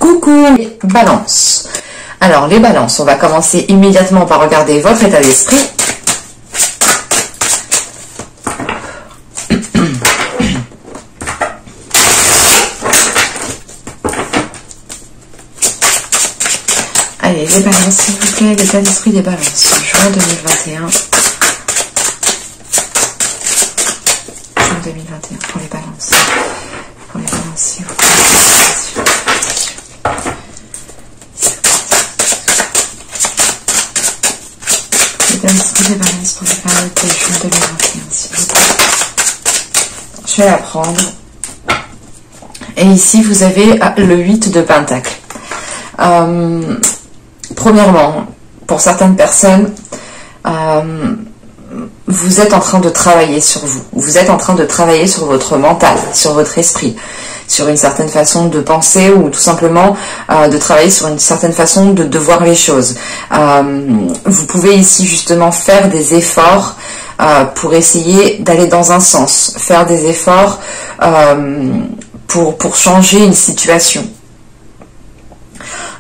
Coucou les balances. Alors les balances, on va commencer immédiatement par regarder votre état d'esprit. Allez les balances s'il vous plaît, l'état d'esprit des balances, juin 2021. Juin 2021 pour les balances. Pour les balances s'il vous plaît. L'esprit des balances pour les périodes de juin 2021, s'il vous plaît. Je vais la prendre. Et ici, vous avez le 8 de Pentacle. Premièrement, pour certaines personnes, vous êtes en train de travailler sur vous. Vous êtes en train de travailler sur votre mental, sur votre esprit, sur une certaine façon de penser ou tout simplement de travailler sur une certaine façon de voir les choses. Vous pouvez ici justement faire des efforts pour essayer d'aller dans un sens, faire des efforts pour changer une situation.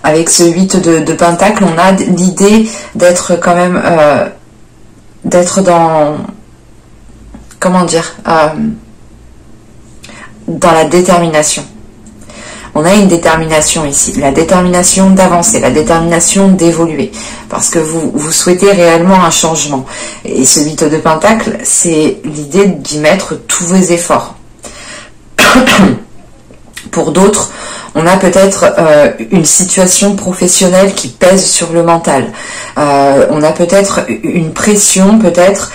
Avec ce 8 de Pentacle, on a l'idée d'être quand même, d'être dans, comment dire, dans la détermination. On a une détermination ici, la détermination d'avancer, la détermination d'évoluer, parce que vous souhaitez réellement un changement. Et ce 8 de Pentacle, c'est l'idée d'y mettre tous vos efforts. Pour d'autres, on a peut-être une situation professionnelle qui pèse sur le mental. On a peut-être une pression, peut-être,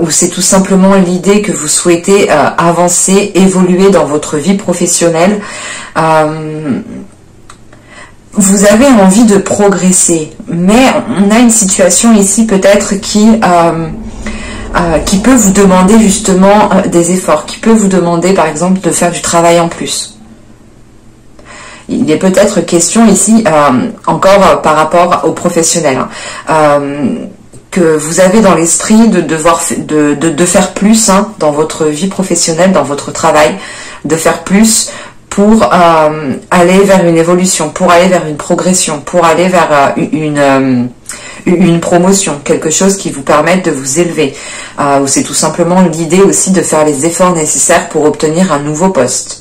ou c'est tout simplement l'idée que vous souhaitez avancer, évoluer dans votre vie professionnelle. Vous avez envie de progresser, mais on a une situation ici peut-être qui peut vous demander justement des efforts, qui peut vous demander par exemple de faire du travail en plus. Il est peut-être question ici, encore par rapport aux professionnels, que vous avez dans l'esprit de faire plus dans votre vie professionnelle, dans votre travail, de faire plus pour aller vers une évolution, pour aller vers une progression, pour aller vers une promotion, quelque chose qui vous permette de vous élever. Ou c'est tout simplement l'idée aussi de faire les efforts nécessaires pour obtenir un nouveau poste.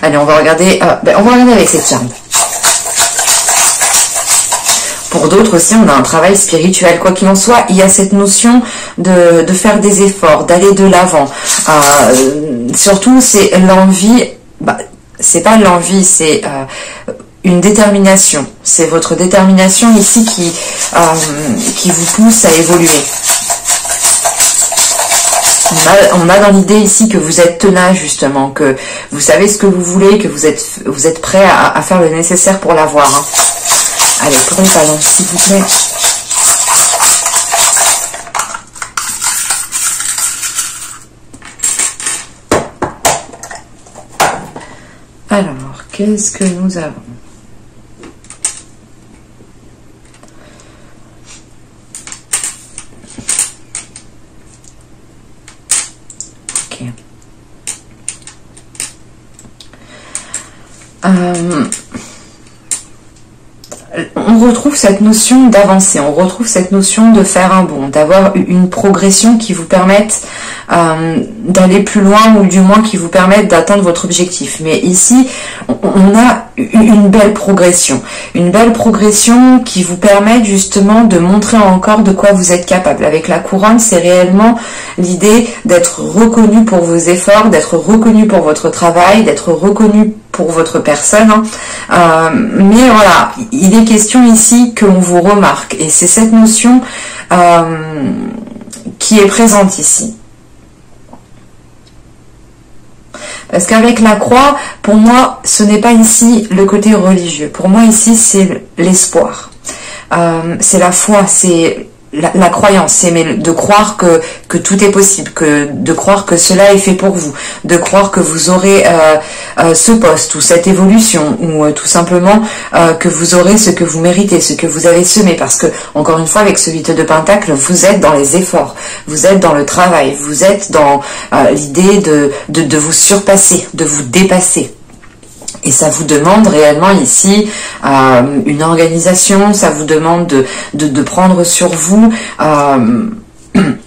Allez, on va regarder avec cette charme. Pour d'autres aussi, on a un travail spirituel. Quoi qu'il en soit, il y a cette notion de faire des efforts, d'aller de l'avant. Surtout, c'est l'envie. C'est pas l'envie, c'est une détermination. C'est votre détermination ici qui vous pousse à évoluer. On a dans l'idée ici que vous êtes tenace justement, que vous savez ce que vous voulez, que vous êtes prêt à faire le nécessaire pour l'avoir. Allez, pour les balances, s'il vous plaît. Alors, qu'est-ce que nous avons ? On retrouve cette notion d'avancer, on retrouve cette notion de faire un bond, d'avoir une progression qui vous permette d'aller plus loin ou du moins qui vous permette d'atteindre votre objectif. Mais ici, on a une belle progression qui vous permet justement de montrer encore de quoi vous êtes capable. Avec la couronne, c'est réellement l'idée d'être reconnu pour vos efforts, d'être reconnu pour votre travail, d'être reconnu pour votre personne. Mais voilà, il est question ici que l'on vous remarque. Et c'est cette notion qui est présente ici. Parce qu'avec la croix, pour moi, ce n'est pas ici le côté religieux. Pour moi, ici, c'est l'espoir. C'est la foi, c'est la croyance, c'est de croire que tout est possible, de croire que cela est fait pour vous, de croire que vous aurez ce poste ou cette évolution, ou tout simplement que vous aurez ce que vous méritez, ce que vous avez semé, parce que, encore une fois, avec ce 8 de Pentacle, vous êtes dans les efforts, vous êtes dans le travail, vous êtes dans l'idée de vous surpasser, de vous dépasser. Et ça vous demande réellement ici une organisation, ça vous demande de prendre sur vous.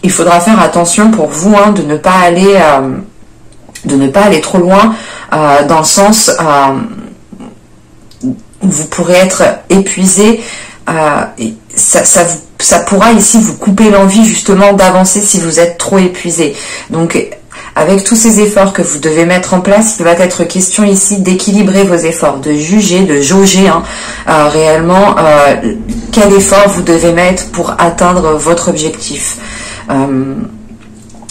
Il faudra faire attention pour vous de ne pas aller trop loin dans le sens où vous pourrez être épuisé. Et ça pourra ici vous couper l'envie justement d'avancer si vous êtes trop épuisé. Donc avec tous ces efforts que vous devez mettre en place, il va être question ici d'équilibrer vos efforts, de juger, de jauger réellement quel effort vous devez mettre pour atteindre votre objectif.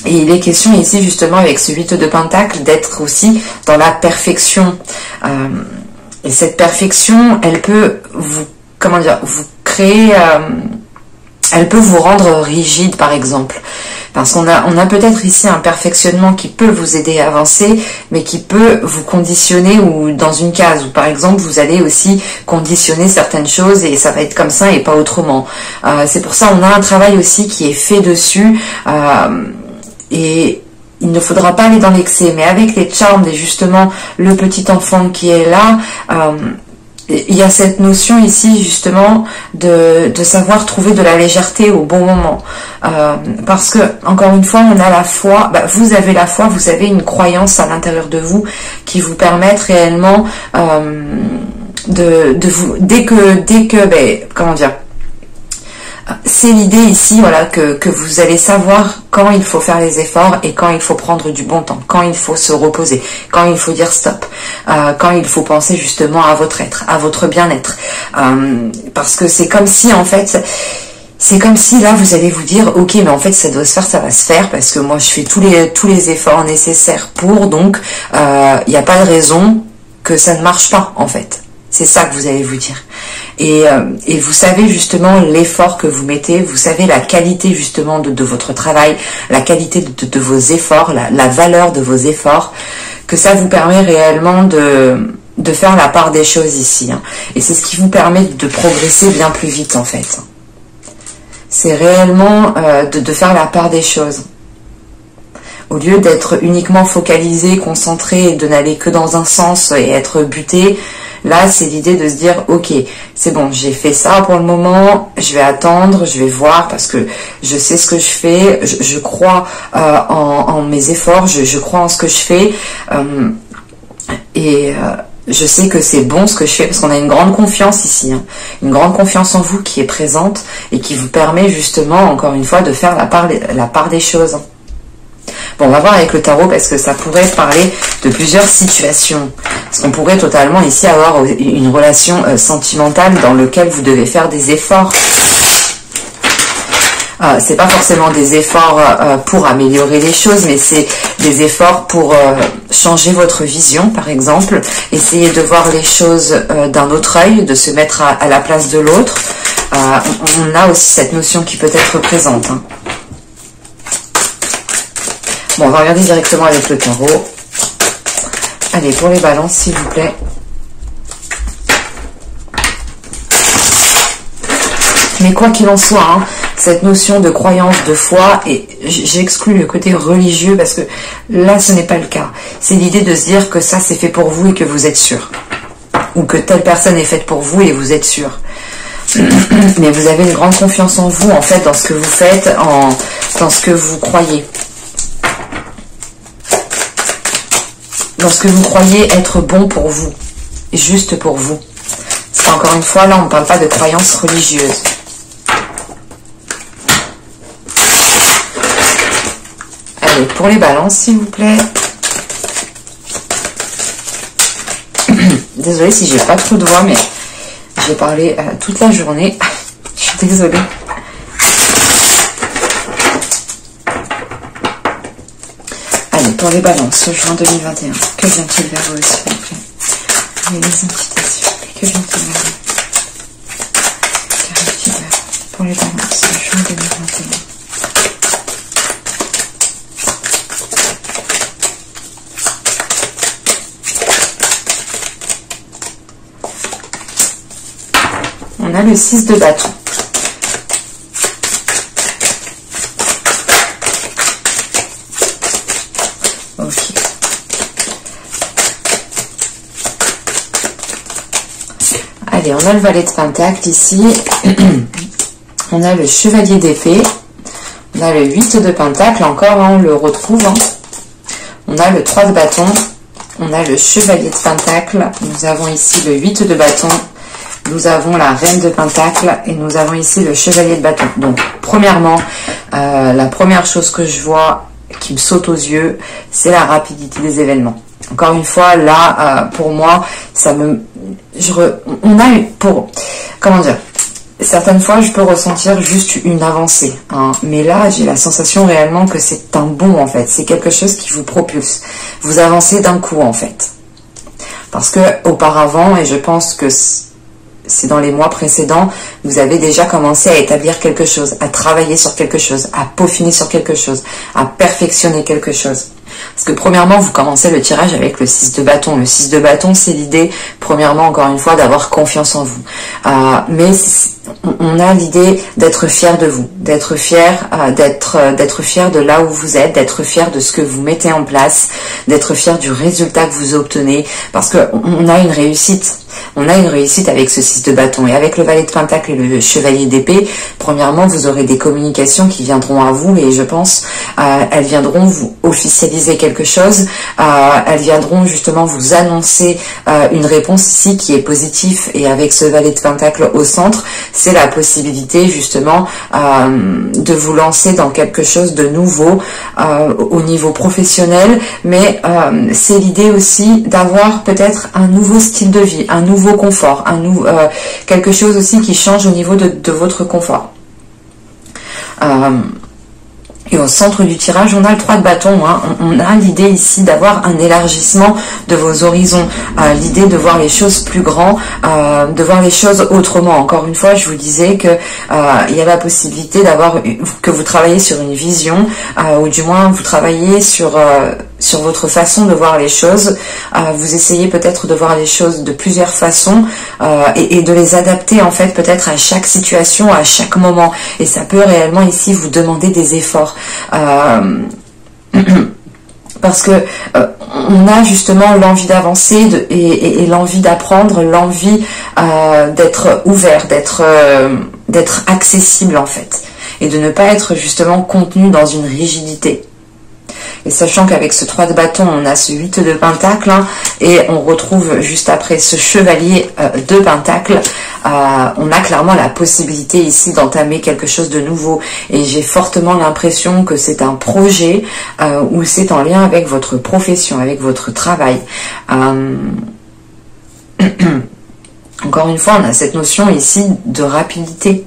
Et il est question ici justement avec ce 8 de Pentacle d'être aussi dans la perfection. Et cette perfection, elle peut vous créer, elle peut vous rendre rigide par exemple. Parce qu'on a peut-être ici un perfectionnement qui peut vous aider à avancer, mais qui peut vous conditionner ou dans une case où par exemple vous allez aussi conditionner certaines choses et ça va être comme ça et pas autrement. C'est pour ça on a un travail aussi qui est fait dessus et il ne faudra pas aller dans l'excès, mais avec les charms et justement le petit enfant qui est là, il y a cette notion ici justement de savoir trouver de la légèreté au bon moment. Parce que, encore une fois, on a la foi, vous avez la foi, vous avez une croyance à l'intérieur de vous qui vous permettent réellement de vous... Dès que comment dire, c'est l'idée ici, voilà, que vous allez savoir quand il faut faire les efforts et quand il faut prendre du bon temps, quand il faut se reposer, quand il faut dire stop, quand il faut penser justement à votre être, à votre bien-être. Parce que c'est comme si, en fait, c'est comme si là, vous allez vous dire, ok, mais en fait, ça doit se faire, ça va se faire, parce que moi, je fais tous les efforts nécessaires pour, donc, il n'y a pas de raison que ça ne marche pas, en fait. C'est ça que vous allez vous dire. Et vous savez justement l'effort que vous mettez, vous savez la qualité justement de votre travail, la qualité de vos efforts, la valeur de vos efforts, que ça vous permet réellement de faire la part des choses ici. Et c'est ce qui vous permet de progresser bien plus vite en fait. C'est réellement de faire la part des choses. Au lieu d'être uniquement focalisé, concentré, et de n'aller que dans un sens et être buté, là, c'est l'idée de se dire, ok, c'est bon, j'ai fait ça pour le moment, je vais attendre, je vais voir parce que je sais ce que je fais, je crois en mes efforts, je crois en ce que je fais et je sais que c'est bon ce que je fais parce qu'on a une grande confiance ici, une grande confiance en vous qui est présente et qui vous permet justement, encore une fois, de faire la part des choses. Bon, on va voir avec le tarot parce que ça pourrait parler de plusieurs situations. Parce qu'on pourrait totalement ici avoir une relation sentimentale dans laquelle vous devez faire des efforts. C'est pas forcément des efforts pour améliorer les choses, mais c'est des efforts pour changer votre vision, par exemple. Essayer de voir les choses d'un autre œil, de se mettre à la place de l'autre. On a aussi cette notion qui peut être présente. Bon, on va regarder directement avec le tarot. Allez, pour les balances, s'il vous plaît. Mais quoi qu'il en soit, cette notion de croyance, de foi, et j'exclus le côté religieux parce que là, ce n'est pas le cas. C'est l'idée de se dire que ça, c'est fait pour vous et que vous êtes sûr. Ou que telle personne est faite pour vous et vous êtes sûr. Mais vous avez une grande confiance en vous, en fait, dans ce que vous faites, dans ce que vous croyez. Dans ce que vous croyez être bon pour vous, juste pour vous. Parce qu'encore une fois, là, on ne parle pas de croyances religieuses. Allez, pour les balances, s'il vous plaît. Désolée si j'ai pas trop de voix, mais j'ai parlé toute la journée. Je suis désolée. Allez, pour les balances, juin 2021. Que vient-il vers vous, s'il vous plaît? Allez, les entités, s'il vous plaît. Que vient-il vers vous? Qu'arrive-t-il vers vous pour les balances, juin 2021? On a le 6 de bâton. Ok. Allez, on a le valet de pentacle ici. On a le chevalier d'épée. On a le 8 de pentacle. Encore, hein, on le retrouve. Hein. On a le 3 de bâton. On a le chevalier de pentacle. Nous avons ici le 8 de bâton. Nous avons la reine de pentacle. Et nous avons ici le chevalier de bâton. Donc, premièrement, la première chose que je vois qui me saute aux yeux, c'est la rapidité des événements. Encore une fois, là, pour moi, ça me... on a eu... Comment dire, certaines fois, je peux ressentir juste une avancée. Hein, mais là, j'ai la sensation réellement que c'est un bond, en fait. C'est quelque chose qui vous propulse. Vous avancez d'un coup, en fait. Parce que auparavant, et je pense que c'est dans les mois précédents, vous avez déjà commencé à établir quelque chose, à travailler sur quelque chose, à peaufiner sur quelque chose, à perfectionner quelque chose. Parce que premièrement, vous commencez le tirage avec le 6 de bâton. Le 6 de bâton, c'est l'idée, premièrement, encore une fois, d'avoir confiance en vous. Mais on a l'idée d'être fier de vous, d'être fier de là où vous êtes, d'être fier de ce que vous mettez en place, d'être fier du résultat que vous obtenez, parce que on a une réussite. On a une réussite avec ce 6 de bâton. Et avec le valet de pentacle et le chevalier d'épée, premièrement, vous aurez des communications qui viendront à vous, et je pense, elles viendront vous officialiser quelque chose, elles viendront justement vous annoncer une réponse ici qui est positive. Et avec ce valet de pentacle au centre, c'est la possibilité justement de vous lancer dans quelque chose de nouveau au niveau professionnel, mais c'est l'idée aussi d'avoir peut-être un nouveau style de vie, un nouveau confort, quelque chose aussi qui change au niveau de votre confort. Et au centre du tirage, on a le 3 de bâton. Hein. On a l'idée ici d'avoir un élargissement de vos horizons. L'idée de voir les choses plus grands, de voir les choses autrement. Encore une fois, je vous disais que il y a la possibilité que vous travaillez sur une vision, ou du moins vous travaillez sur votre façon de voir les choses. Vous essayez peut-être de voir les choses de plusieurs façons et de les adapter en fait peut-être à chaque situation, à chaque moment. Et ça peut réellement ici vous demander des efforts. Parce que on a justement l'envie d'avancer et l'envie d'apprendre, l'envie d'être ouvert, d'être accessible en fait. Et de ne pas être justement contenu dans une rigidité. Et sachant qu'avec ce 3 de bâton, on a ce 8 de pentacle, hein, et on retrouve juste après ce chevalier de pentacle, on a clairement la possibilité ici d'entamer quelque chose de nouveau. Et j'ai fortement l'impression que c'est un projet ou c'est en lien avec votre profession, avec votre travail. Encore une fois, on a cette notion ici de rapidité.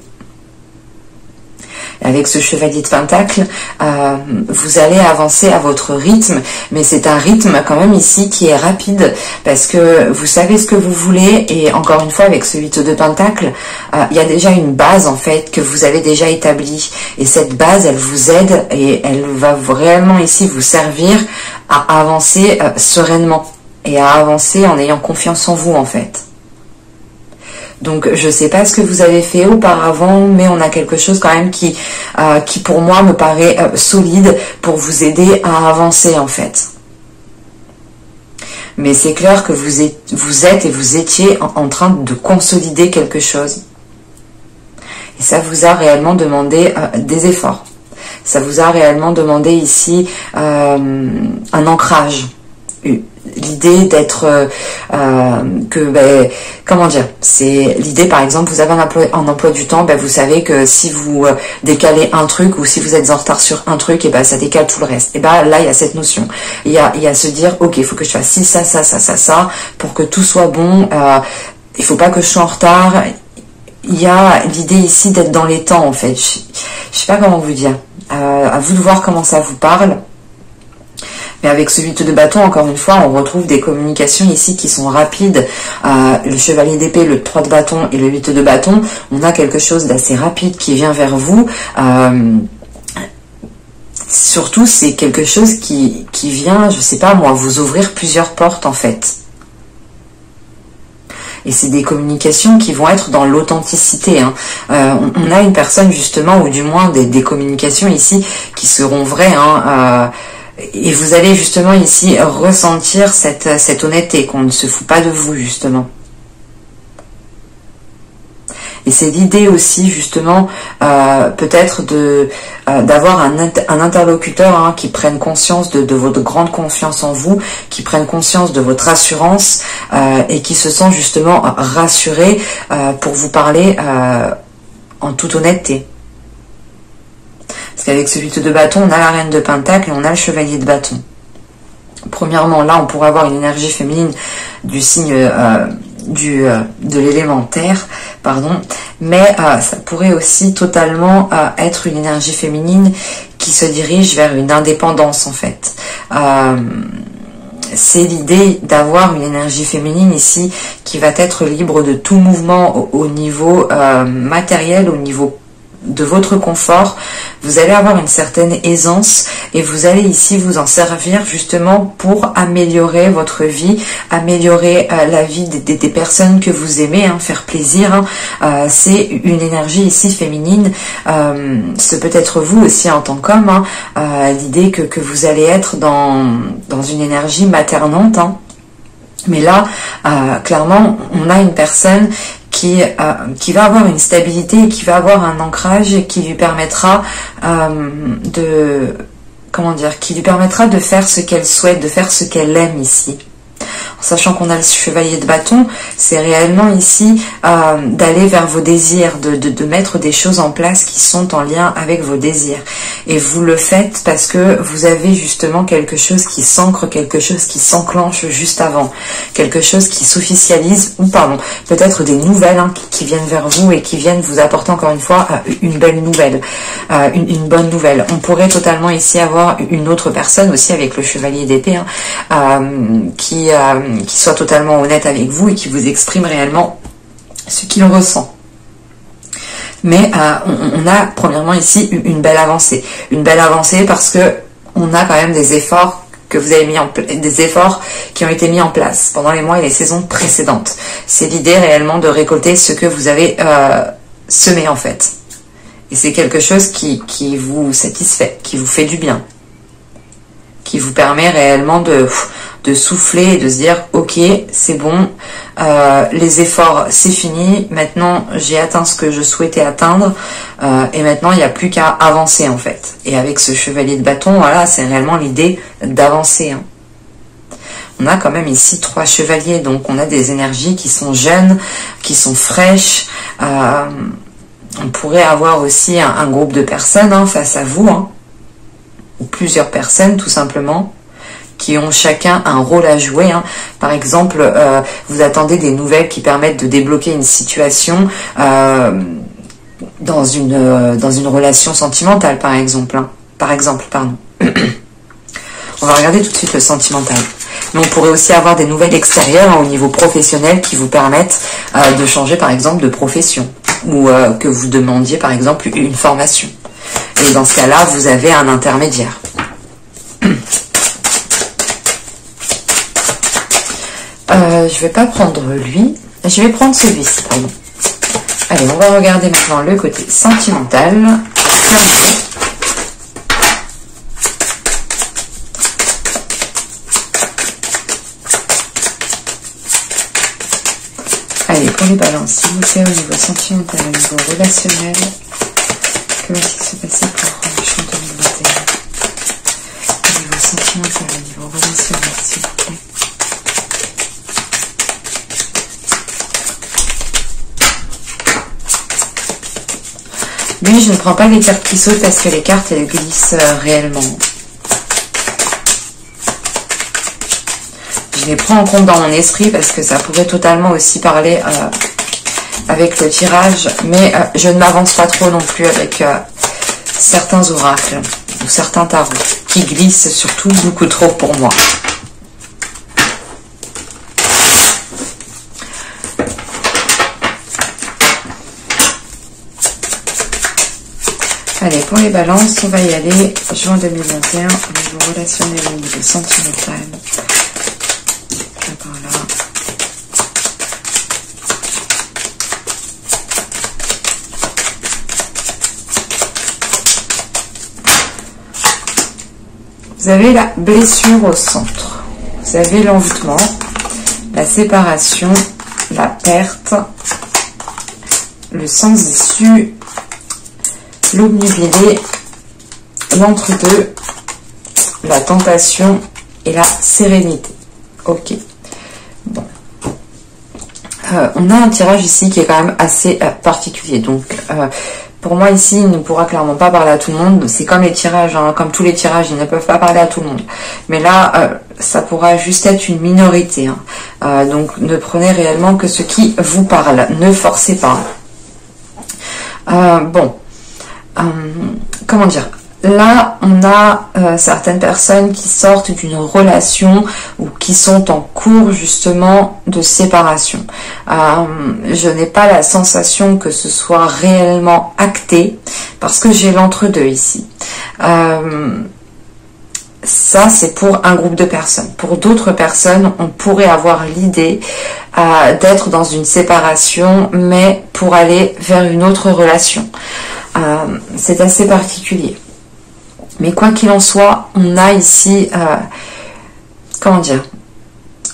Avec ce chevalier de pentacle, vous allez avancer à votre rythme, mais c'est un rythme quand même ici qui est rapide, parce que vous savez ce que vous voulez, et encore une fois avec ce 8 de pentacle, il y a déjà une base en fait que vous avez déjà établie, et cette base elle vous aide, et elle va réellement ici vous servir à avancer sereinement, et à avancer en ayant confiance en vous en fait. Donc je ne sais pas ce que vous avez fait auparavant, mais on a quelque chose quand même qui pour moi me paraît solide pour vous aider à avancer en fait. Mais c'est clair que vous êtes et vous étiez en train de consolider quelque chose. Et ça vous a réellement demandé des efforts. Ça vous a réellement demandé ici un ancrage. L'idée d'être comment dire, c'est l'idée par exemple, vous avez un emploi du temps, vous savez que si vous décalez un truc ou si vous êtes en retard sur un truc, et ça décale tout le reste. Et là il y a cette notion, il y a se dire ok, il faut que je fasse ci, ça pour que tout soit bon, il faut pas que je sois en retard. Il y a l'idée ici d'être dans les temps en fait. Je sais pas comment vous dire, à vous de voir comment ça vous parle. Mais avec ce 8 de bâton, encore une fois, on retrouve des communications ici qui sont rapides. Le chevalier d'épée, le 3 de bâton et le 8 de bâton, on a quelque chose d'assez rapide qui vient vers vous. Surtout, c'est quelque chose qui vient, je sais pas moi, vous ouvrir plusieurs portes en fait. Et c'est des communications qui vont être dans l'authenticité. Hein. On a une personne justement, ou du moins des communications ici qui seront vraies, hein, et vous allez justement ici ressentir cette honnêteté, qu'on ne se fout pas de vous justement. Et c'est l'idée aussi justement peut-être d'avoir un interlocuteur hein, qui prenne conscience de votre grande confiance en vous, qui prenne conscience de votre assurance et qui se sent justement rassuré pour vous parler en toute honnêteté. Parce qu'avec ce 8 de bâton, on a la reine de pentacle et on a le chevalier de bâton. Premièrement, là, on pourrait avoir une énergie féminine du signe de l'élémentaire, pardon, mais ça pourrait aussi totalement être une énergie féminine qui se dirige vers une indépendance en fait. C'est l'idée d'avoir une énergie féminine ici qui va être libre de tout mouvement au niveau matériel, au niveau de votre confort. Vous allez avoir une certaine aisance et vous allez ici vous en servir justement pour améliorer votre vie, améliorer la vie des personnes que vous aimez, hein, faire plaisir. Hein. C'est une énergie ici féminine. Ce peut être vous aussi en tant qu'homme. Hein. L'idée que vous allez être dans une énergie maternante. Hein. Mais là, clairement, on a une personne qui va avoir une stabilité et qui va avoir un ancrage et qui lui permettra qui lui permettra de faire ce qu'elle souhaite, de faire ce qu'elle aime ici. En sachant qu'on a le chevalier de bâton, c'est réellement ici d'aller vers vos désirs, de mettre des choses en place qui sont en lien avec vos désirs. Et vous le faites parce que vous avez justement quelque chose qui s'ancre, quelque chose qui s'enclenche juste avant, quelque chose qui s'officialise, ou pardon, peut-être des nouvelles hein, qui viennent vers vous et qui viennent vous apporter encore une fois une belle nouvelle, une bonne nouvelle. On pourrait totalement ici avoir une autre personne aussi avec le chevalier d'épée hein, qui soit totalement honnête avec vous et qui vous exprime réellement ce qu'il ressent. Mais on a premièrement ici une belle avancée. Une belle avancée parce que on a quand même des efforts que vous avez des efforts qui ont été mis en place pendant les mois et les saisons précédentes. C'est l'idée réellement de récolter ce que vous avez semé en fait. Et c'est quelque chose qui vous satisfait, qui vous fait du bien, qui vous permet réellement de souffler et de se dire ok c'est bon, les efforts c'est fini, maintenant j'ai atteint ce que je souhaitais atteindre et maintenant il n'y a plus qu'à avancer en fait. Et avec ce chevalier de bâton, voilà, c'est réellement l'idée d'avancer hein. On a quand même ici 3 chevaliers, donc on a des énergies qui sont jeunes, qui sont fraîches. On pourrait avoir aussi un groupe de personnes hein, face à vous hein, ou plusieurs personnes tout simplement, qui ont chacun un rôle à jouer. Hein. Par exemple, vous attendez des nouvelles qui permettent de débloquer une situation dans une relation sentimentale, par exemple. Hein. Pardon. On va regarder tout de suite le sentimental. Mais on pourrait aussi avoir des nouvelles extérieures hein, au niveau professionnel qui vous permettent de changer, par exemple, de profession. Ou que vous demandiez, par exemple, une formation. Et dans ce cas-là, vous avez un intermédiaire. Je vais pas prendre lui, je vais prendre celui-ci, pardon. Allez, on va regarder maintenant le côté sentimental. Allez, pour les balances, s'il vous plaît, au niveau sentimental, au niveau relationnel, que va-t-il se passer pour le champ 2021? Au niveau sentimental, au niveau relationnel, s'il vous plaît. Lui, je ne prends pas les cartes qui sautent parce que les cartes, elles glissent réellement. Je les prends en compte dans mon esprit parce que ça pourrait totalement aussi parler avec le tirage. Mais je ne m'avance pas trop non plus avec certains oracles ou certains tarots qui glissent surtout beaucoup trop pour moi. Allez, pour les balances, on va y aller. Juin 2021, au niveau relationnel, au niveau sentimental. Là, par là. Vous avez la blessure au centre. Vous avez l'envoûtement, la séparation, la perte, le sens issu, l'obnubilé, l'entre-deux, la tentation et la sérénité. Ok. Bon. On a un tirage ici qui est quand même assez particulier. Donc, pour moi ici, il ne pourra clairement pas parler à tout le monde. C'est comme les tirages, hein, comme tous les tirages, ils ne peuvent pas parler à tout le monde. Mais là, ça pourra juste être une minorité. Hein. Donc, ne prenez réellement que ce qui vous parle. Ne forcez pas. Bon. Comment dire? Là, on a certaines personnes qui sortent d'une relation ou qui sont en cours justement de séparation. Je n'ai pas la sensation que ce soit réellement acté parce que j'ai l'entre-deux ici. Ça, c'est pour un groupe de personnes. Pour d'autres personnes, on pourrait avoir l'idée d'être dans une séparation, mais pour aller vers une autre relation. C'est assez particulier. Mais quoi qu'il en soit, on a ici, comment dire,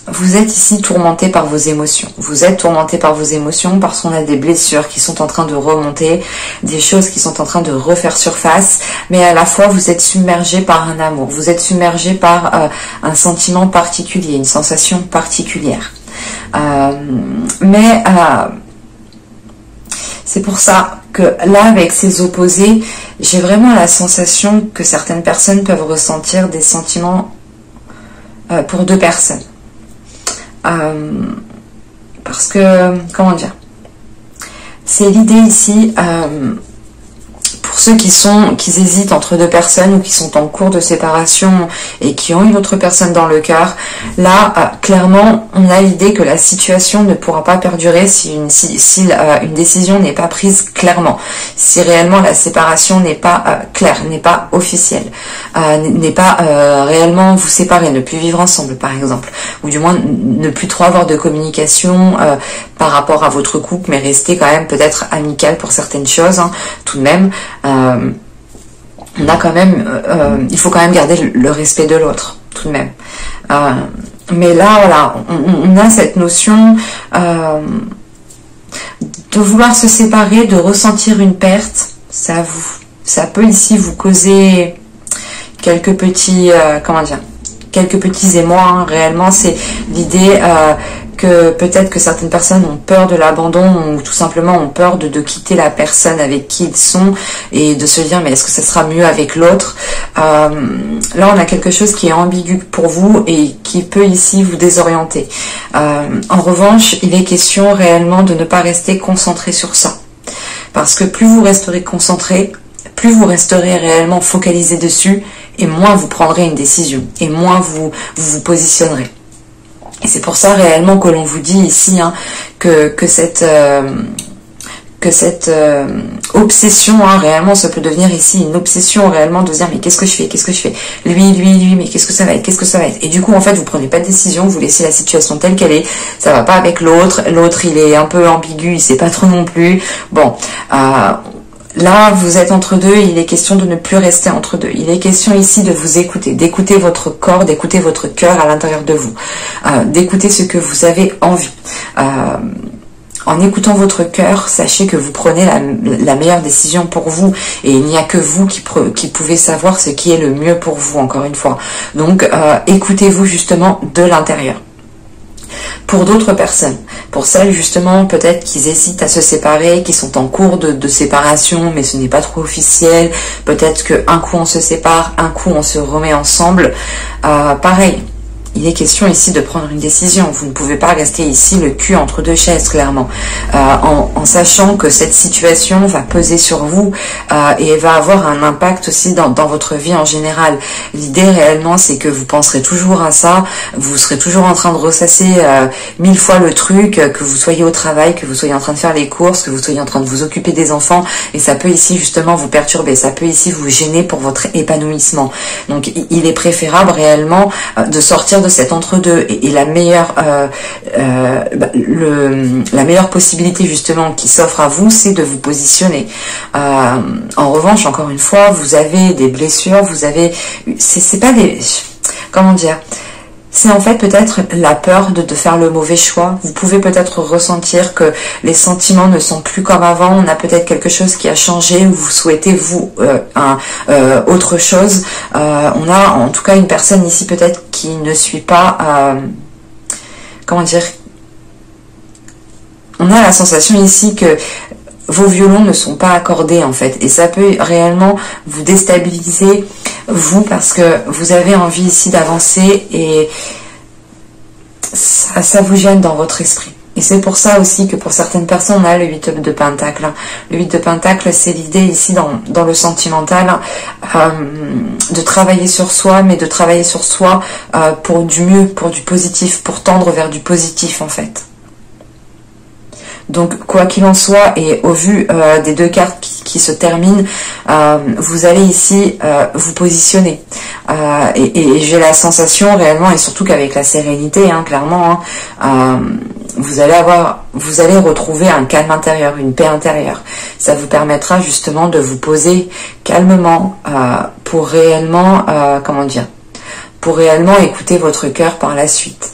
vous êtes ici tourmenté par vos émotions. Vous êtes tourmenté par vos émotions parce qu'on a des blessures qui sont en train de remonter, des choses qui sont en train de refaire surface, mais à la fois vous êtes submergé par un amour, vous êtes submergé par un sentiment particulier, une sensation particulière. C'est pour ça que là, avec ces opposés, j'ai vraiment la sensation que certaines personnes peuvent ressentir des sentiments pour deux personnes. Parce que, comment dire, c'est l'idée ici, pour ceux qui hésitent entre deux personnes ou qui sont en cours de séparation et qui ont une autre personne dans le cœur, là, clairement, on a l'idée que la situation ne pourra pas perdurer si une décision n'est pas prise clairement, si réellement la séparation n'est pas claire, n'est pas officielle, n'est pas réellement vous séparer, ne plus vivre ensemble par exemple, ou du moins ne plus trop avoir de communication par rapport à votre couple, mais rester quand même peut-être amical pour certaines choses, hein, tout de même. On a quand même, il faut quand même garder le respect de l'autre, tout de même. Mais là, voilà, on a cette notion de vouloir se séparer, de ressentir une perte. Ça peut ici vous causer quelques petits, comment dire, quelques petits émois. Hein. Réellement, c'est l'idée que peut-être que certaines personnes ont peur de l'abandon ou tout simplement ont peur de quitter la personne avec qui ils sont et de se dire mais est-ce que ça sera mieux avec l'autre. Là on a quelque chose qui est ambigu pour vous et qui peut ici vous désorienter. En revanche, il est question réellement de ne pas rester concentré sur ça, parce que plus vous resterez concentré, plus vous resterez réellement focalisé dessus et moins vous prendrez une décision et moins vous positionnerez. Et c'est pour ça réellement que l'on vous dit ici hein, que cette obsession, hein, réellement, ça peut devenir ici une obsession réellement de se dire mais qu'est-ce que je fais, lui, mais qu'est-ce que ça va être. Et du coup en fait vous prenez pas de décision, vous laissez la situation telle qu'elle est, ça va pas avec l'autre il est un peu ambigu, il sait pas trop non plus. Bon, là, vous êtes entre deux, il est question de ne plus rester entre deux. Il est question ici de vous écouter, d'écouter votre corps, d'écouter votre cœur à l'intérieur de vous, d'écouter ce que vous avez envie. En écoutant votre cœur, sachez que vous prenez la meilleure décision pour vous et il n'y a que vous qui pouvez savoir ce qui est le mieux pour vous, encore une fois. Donc, écoutez-vous justement de l'intérieur. Pour d'autres personnes, pour celles justement peut-être qui hésitent à se séparer, qui sont en cours de séparation mais ce n'est pas trop officiel, peut-être qu'un coup on se sépare, un coup on se remet ensemble, pareil. Il est question ici de prendre une décision. Vous ne pouvez pas rester ici le cul entre deux chaises, clairement. En sachant que cette situation va peser sur vous et va avoir un impact aussi dans votre vie en général. L'idée réellement, c'est que vous penserez toujours à ça. Vous serez toujours en train de ressasser 1000 fois le truc, que vous soyez au travail, que vous soyez en train de faire les courses, que vous soyez en train de vous occuper des enfants. Et ça peut ici justement vous perturber. Ça peut ici vous gêner pour votre épanouissement. Donc il est préférable réellement de sortir de cet entre-deux et la meilleure la meilleure possibilité justement qui s'offre à vous, c'est de vous positionner. En revanche, encore une fois, vous avez des blessures, vous avez, c'est pas des, comment dire, c'est en fait peut-être la peur de faire le mauvais choix. Vous pouvez peut-être ressentir que les sentiments ne sont plus comme avant. On a peut-être quelque chose qui a changé ou vous souhaitez vous autre chose. On a en tout cas une personne ici peut-être qui ne suit pas... comment dire? On a la sensation ici que vos violons ne sont pas accordés en fait. Et ça peut réellement vous déstabiliser, vous, parce que vous avez envie ici d'avancer et ça vous gêne dans votre esprit. Et c'est pour ça aussi que pour certaines personnes, on a le 8 de Pentacle. Le 8 de Pentacle, c'est l'idée ici dans le sentimental de travailler sur soi, mais de travailler sur soi pour du mieux, pour du positif, pour tendre vers du positif en fait. Donc, quoi qu'il en soit, et au vu des deux cartes qui se terminent, vous allez ici vous positionner. Et j'ai la sensation réellement, et surtout qu'avec la sérénité, hein, clairement, hein, vous allez retrouver un calme intérieur, une paix intérieure. Ça vous permettra justement de vous poser calmement pour réellement, comment dire, pour réellement écouter votre cœur par la suite.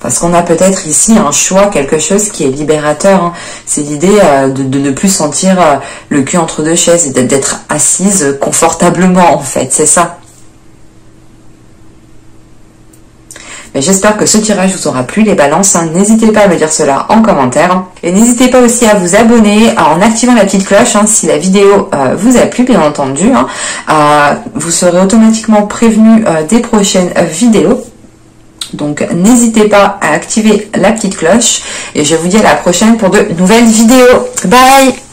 Parce qu'on a peut-être ici un choix, quelque chose qui est libérateur. Hein. C'est l'idée de ne plus sentir le cul entre deux chaises et d'être assise confortablement en fait, c'est ça. Mais j'espère que ce tirage vous aura plu les balances. Hein. N'hésitez pas à me dire cela en commentaire. Et n'hésitez pas aussi à vous abonner en activant la petite cloche hein, si la vidéo vous a plu bien entendu. Hein. Vous serez automatiquement prévenu des prochaines vidéos. Donc n'hésitez pas à activer la petite cloche et je vous dis à la prochaine pour de nouvelles vidéos. Bye!